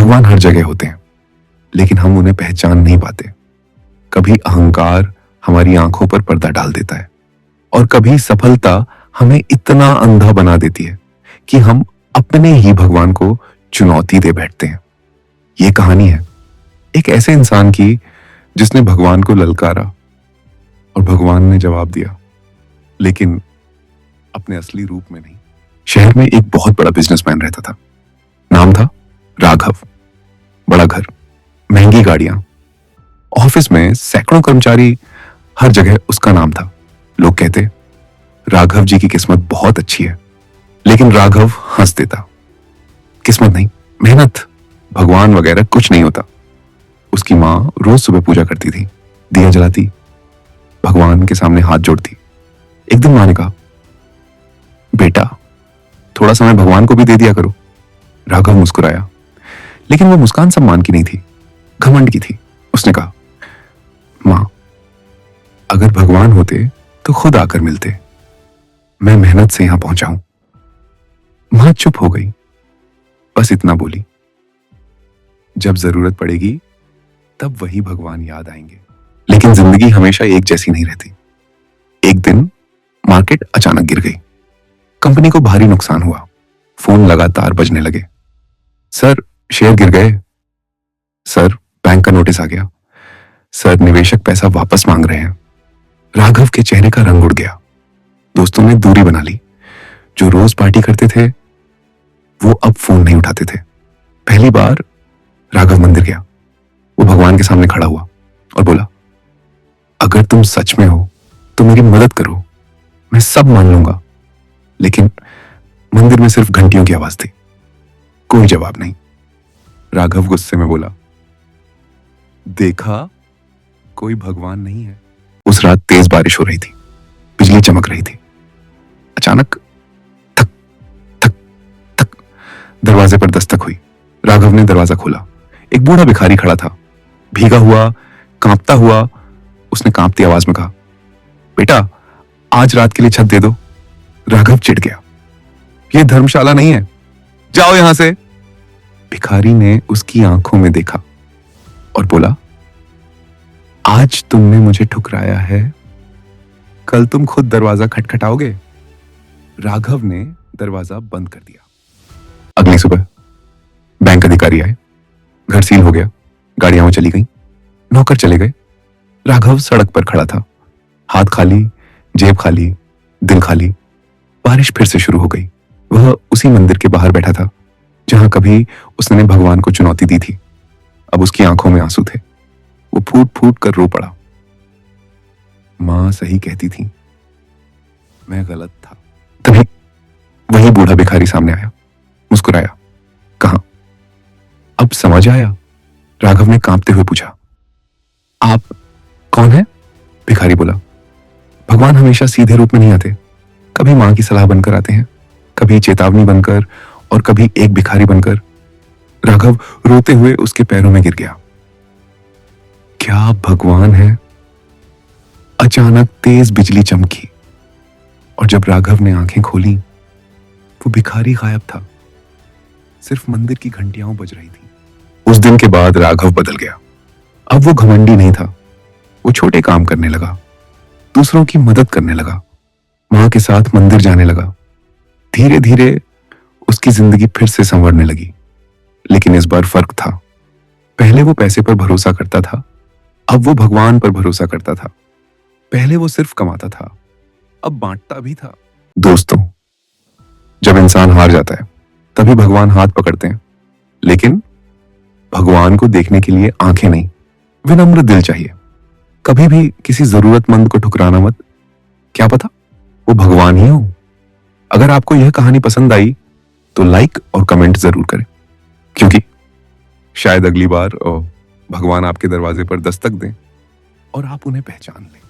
भगवान हर जगह होते हैं, लेकिन हम उन्हें पहचान नहीं पाते। कभी अहंकार हमारी आंखों पर पर्दा डाल देता है और कभी सफलता हमें इतना अंधा बना देती है कि हम अपने ही भगवान को चुनौती दे बैठते हैं। ये कहानी है एक ऐसे इंसान की जिसने भगवान को ललकारा और भगवान ने जवाब दिया, लेकिन अपने असली रूप में नहीं। शहर में एक बहुत बड़ा बिजनेसमैन रहता था। नाम था राघव। बड़ा घर, महंगी गाड़ियां, ऑफिस में सैकड़ों कर्मचारी, हर जगह उसका नाम था। लोग कहते राघव जी की किस्मत बहुत अच्छी है, लेकिन राघव हंस देता। किस्मत नहीं, मेहनत, भगवान वगैरह कुछ नहीं होता। उसकी मां रोज सुबह पूजा करती थी, दिया जलाती, भगवान के सामने हाथ जोड़ती। एक दिन मां ने कहा, बेटा थोड़ा समय भगवान को भी दे दिया करो। राघव मुस्कुराया, लेकिन वो मुस्कान सम्मान की नहीं थी, घमंड की थी। उसने कहा, मां अगर भगवान होते तो खुद आकर मिलते, मैं मेहनत से यहां पहुंचा हूं। मां चुप हो गई, बस इतना बोली, जब जरूरत पड़ेगी तब वही भगवान याद आएंगे। लेकिन जिंदगी हमेशा एक जैसी नहीं रहती। एक दिन मार्केट अचानक गिर गई। कंपनी को भारी नुकसान हुआ। फोन लगातार बजने लगे। सर शेयर गिर गए, सर बैंक का नोटिस आ गया, सर निवेशक पैसा वापस मांग रहे हैं। राघव के चेहरे का रंग उड़ गया। दोस्तों ने दूरी बना ली। जो रोज पार्टी करते थे वो अब फोन नहीं उठाते थे। पहली बार राघव मंदिर गया। वो भगवान के सामने खड़ा हुआ और बोला, अगर तुम सच में हो तो मेरी मदद करो, मैं सब मान लूंगा। लेकिन मंदिर में सिर्फ घंटियों की आवाज थी, कोई जवाब नहीं। राघव गुस्से में बोला, देखा कोई भगवान नहीं है। उस रात तेज बारिश हो रही थी, बिजली चमक रही थी। अचानक थक थक थक दरवाजे पर दस्तक हुई। राघव ने दरवाजा खोला। एक बूढ़ा भिखारी खड़ा था, भीगा हुआ, कांपता हुआ। उसने कांपती आवाज में कहा, बेटा आज रात के लिए छत दे दो। राघव चिढ़ गया, यह धर्मशाला नहीं है, जाओ यहां से। भिखारी ने उसकी आंखों में देखा और बोला, आज तुमने मुझे ठुकराया है, कल तुम खुद दरवाजा खटखटाओगे। राघव ने दरवाजा बंद कर दिया। अगली सुबह बैंक अधिकारी आए, घर सील हो गया, गाड़ियां वहां चली गईं, नौकर चले गए। राघव सड़क पर खड़ा था, हाथ खाली, जेब खाली, दिल खाली। बारिश फिर से शुरू हो गई। वह उसी मंदिर के बाहर बैठा था जहां कभी उसने भगवान को चुनौती दी थी। अब उसकी आंखों में आंसू थे। वो फूट फूट कर रो पड़ा। मां सही कहती थी, मैं गलत था। तभी वही बूढ़ा भिखारी सामने आया, मुस्कुराया, कहा, अब समझ आया? राघव ने कांपते हुए पूछा, आप कौन है? भिखारी बोला, भगवान हमेशा सीधे रूप में नहीं आते, कभी मां की सलाह बनकर आते हैं, कभी चेतावनी बनकर और कभी एक भिखारी बनकर। राघव रोते हुए उसके पैरों में गिर गया। क्या भगवान है? अचानक तेज बिजली चमकी और जब राघव ने आंखें खोली, वो भिखारी गायब था। सिर्फ मंदिर की घंटियां बज रही थी। उस दिन के बाद राघव बदल गया। अब वो घमंडी नहीं था। वो छोटे काम करने लगा, दूसरों की मदद करने लगा, मां के साथ मंदिर जाने लगा। धीरे धीरे उसकी जिंदगी फिर से संवरने लगी। लेकिन इस बार फर्क था। पहले वो पैसे पर भरोसा करता था, अब वो भगवान पर भरोसा करता था। पहले वो सिर्फ कमाता था, अब बांटता भी था। दोस्तों, जब इंसान हार जाता है तभी भगवान हाथ पकड़ते हैं, लेकिन भगवान को देखने के लिए आंखें नहीं, विनम्र दिल चाहिए। कभी भी किसी जरूरतमंद को ठुकराना मत, क्या पता वो भगवान ही हो। अगर आपको यह कहानी पसंद आई तो लाइक और कमेंट जरूर करें, क्योंकि शायद अगली बार भगवान आपके दरवाजे पर दस्तक दें और आप उन्हें पहचान लें।